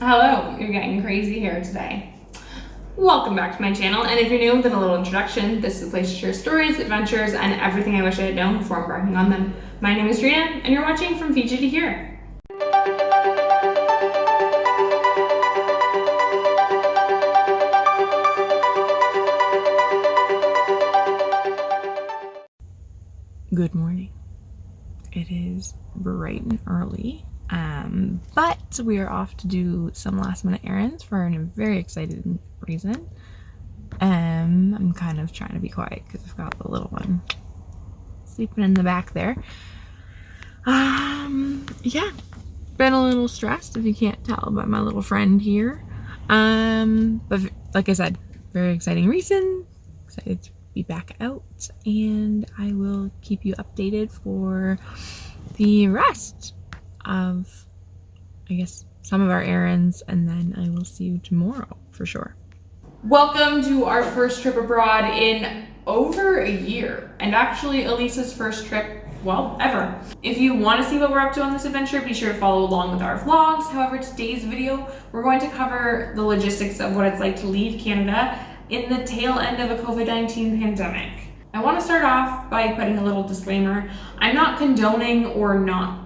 Hello, you're getting crazy here today. Welcome back to my channel, and if you're new, then a little introduction. This is a place to share stories, adventures, and everything I wish I had known before embarking on them. My name is Trina, and you're watching From Fiji to Here. Good morning. It is bright and early. But we are off to do some last minute errands for a very exciting reason. I'm kind of trying to be quiet because I've got the little one sleeping in the back there. Yeah, been a little stressed if you can't tell by my little friend here. But like I said, very exciting reason. Excited to be back out, and I will keep you updated for the rest of, I guess, some of our errands, and then I will see you tomorrow for sure. Welcome to our first trip abroad in over a year, and actually Elisa's first trip, well, ever. If you want to see what we're up to on this adventure, be sure to follow along with our vlogs. However, today's video, we're going to cover the logistics of what it's like to leave Canada in the tail end of a COVID-19 pandemic. I want to start off by putting a little disclaimer. I'm not condoning or not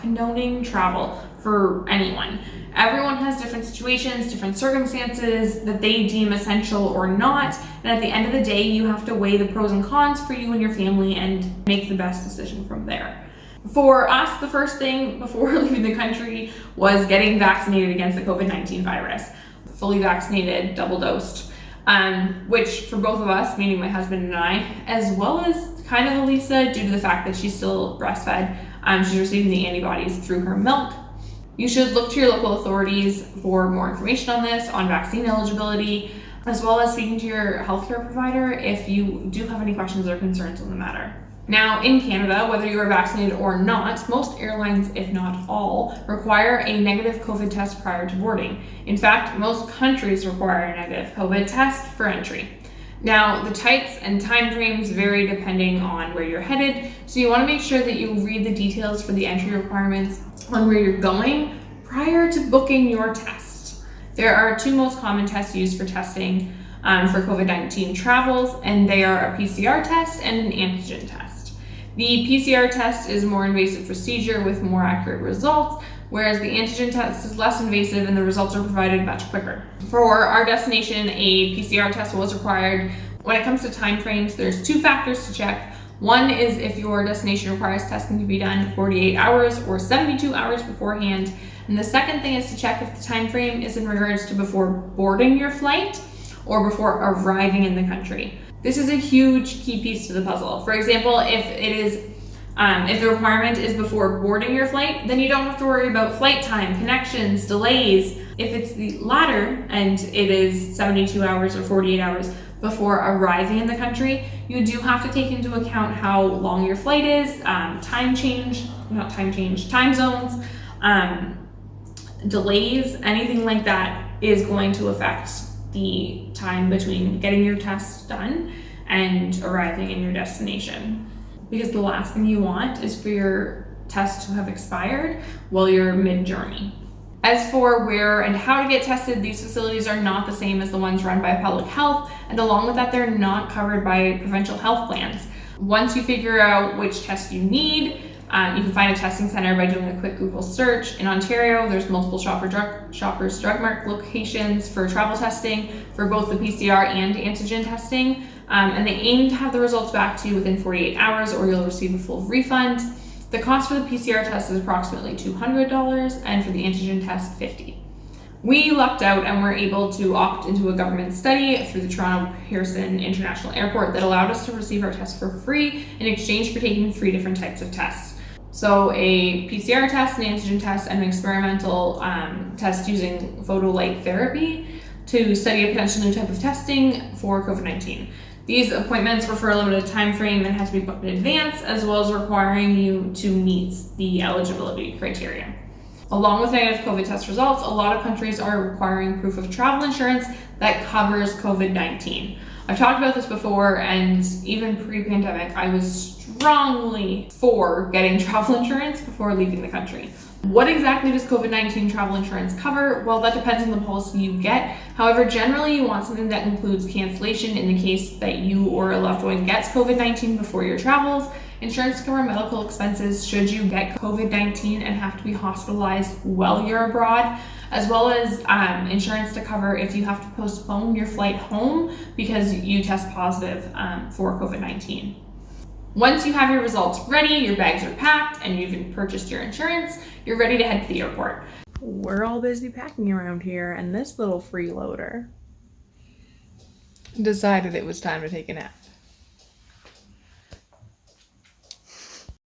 condoning travel for anyone. Everyone has different situations, different circumstances that they deem essential or not, and at the end of the day, you have to weigh the pros and cons for you and your family and make the best decision from there. For us, the first thing before leaving the country was getting vaccinated against the COVID-19 virus. Fully vaccinated, double dosed, which for both of us, meaning my husband and I, as well as kind of Elisa, due to the fact that she's still breastfed, she's receiving the antibodies through her milk. You should look to your local authorities for more information on this, on vaccine eligibility, as well as speaking to your healthcare provider if you do have any questions or concerns on the matter. Now, in Canada, whether you are vaccinated or not, most airlines, if not all, require a negative COVID test prior to boarding. In fact, most countries require a negative COVID test for entry. Now, the types and timeframes vary depending on where you're headed, so you want to make sure that you read the details for the entry requirements on where you're going prior to booking your test. There are two most common tests used for testing for COVID-19 travels, and they are a PCR test and an antigen test. The PCR test is a more invasive procedure with more accurate results, whereas the antigen test is less invasive and the results are provided much quicker. For our destination, a PCR test was required. When it comes to timeframes, there's two factors to check. One is if your destination requires testing to be done 48 hours or 72 hours beforehand. And the second thing is to check if the time frame is in regards to before boarding your flight or before arriving in the country. This is a huge key piece to the puzzle. For example, if the requirement is before boarding your flight, then you don't have to worry about flight time, connections, delays. If it's the latter and it is 72 hours or 48 hours before arriving in the country, you do have to take into account how long your flight is, time zones, delays, anything like that is going to affect the time between getting your test done and arriving in your destination. Because the last thing you want is for your test to have expired while you're mid-journey. As for where and how to get tested, these facilities are not the same as the ones run by public health, and along with that, they're not covered by provincial health plans. Once you figure out which test you need, you can find a testing center by doing a quick Google search. In Ontario, there's multiple Shoppers Drug Mart locations for travel testing for both the PCR and antigen testing. And they aim to have the results back to you within 48 hours or you'll receive a full refund. The cost for the PCR test is approximately $200 and for the antigen test, $50. We lucked out and were able to opt into a government study through the Toronto Pearson International Airport that allowed us to receive our test for free in exchange for taking 3 different types of tests. So a PCR test, an antigen test, and an experimental test using photolight therapy to study a potential new type of testing for COVID-19. These appointments were for a limited time frame and had to be booked in advance, as well as requiring you to meet the eligibility criteria. Along with negative COVID test results, a lot of countries are requiring proof of travel insurance that covers COVID-19. I've talked about this before, and even pre-pandemic, I was strongly for getting travel insurance before leaving the country. What exactly does COVID-19 travel insurance cover? Well, that depends on the policy you get. However, generally you want something that includes cancellation in the case that you or a loved one gets COVID-19 before your travels. Insurance to cover medical expenses should you get COVID-19 and have to be hospitalized while you're abroad, as well as insurance to cover if you have to postpone your flight home because you test positive for COVID-19. Once you have your results ready, your bags are packed, and you've even purchased your insurance, you're ready to head to the airport. We're all busy packing around here, and this little freeloader decided it was time to take a nap.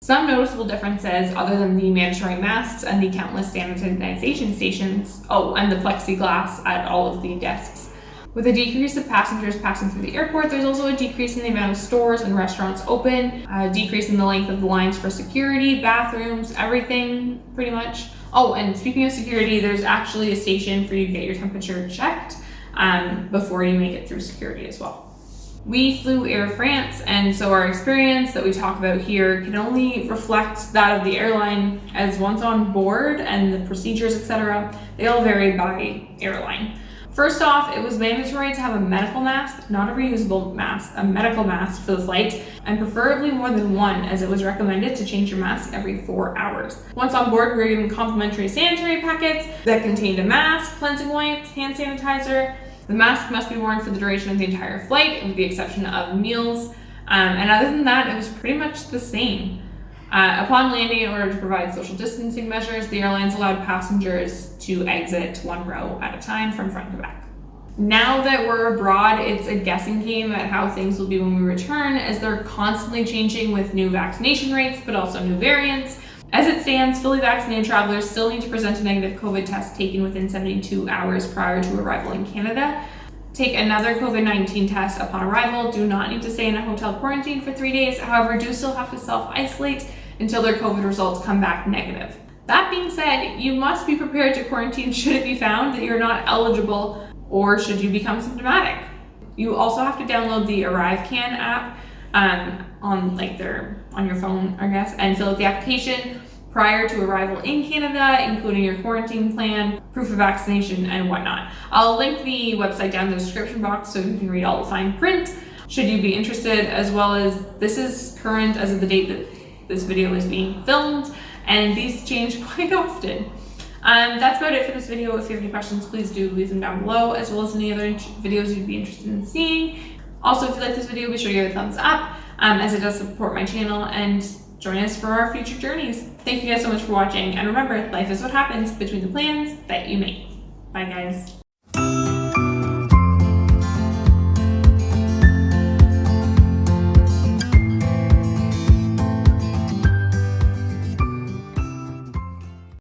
Some noticeable differences, other than the mandatory masks and the countless sanitization stations, and the plexiglass at all of the desks. With a decrease of passengers passing through the airport, there's also a decrease in the amount of stores and restaurants open, a decrease in the length of the lines for security, bathrooms, everything pretty much. Oh, and speaking of security, there's actually a station for you to get your temperature checked before you make it through security as well. We flew Air France, and so our experience that we talk about here can only reflect that of the airline, as once on board and the procedures, etc., they all vary by airline. First off, it was mandatory to have a medical mask, not a reusable mask, a medical mask for the flight, and preferably more than one, as it was recommended to change your mask every 4 hours. Once on board, we were given complimentary sanitary packets that contained a mask, cleansing wipes, hand sanitizer. The mask must be worn for the duration of the entire flight, with the exception of meals. And other than that, it was pretty much the same. Upon landing, in order to provide social distancing measures, the airlines allowed passengers to exit one row at a time from front to back. Now that we're abroad, it's a guessing game at how things will be when we return, as they're constantly changing with new vaccination rates, but also new variants. As it stands, fully vaccinated travelers still need to present a negative COVID test taken within 72 hours prior to arrival in Canada. Take another COVID-19 test upon arrival. Do not need to stay in a hotel quarantine for 3 days. However, do still have to self-isolate until their COVID results come back negative. That being said, you must be prepared to quarantine should it be found that you're not eligible or should you become symptomatic. You also have to download the ArriveCan app on your phone, I guess, and fill out the application prior to arrival in Canada, including your quarantine plan, proof of vaccination, and whatnot. I'll link the website down in the description box so you can read all the fine print should you be interested, as well as this is current as of the date that this video is being filmed, and these change quite often. That's about it for this video. If you have any questions, please do leave them down below, as well as any other videos you'd be interested in seeing. Also, if you like this video, be sure to give it a thumbs up, as it does support my channel, and join us for our future journeys. Thank you guys so much for watching, and remember, life is what happens between the plans that you make. Bye guys.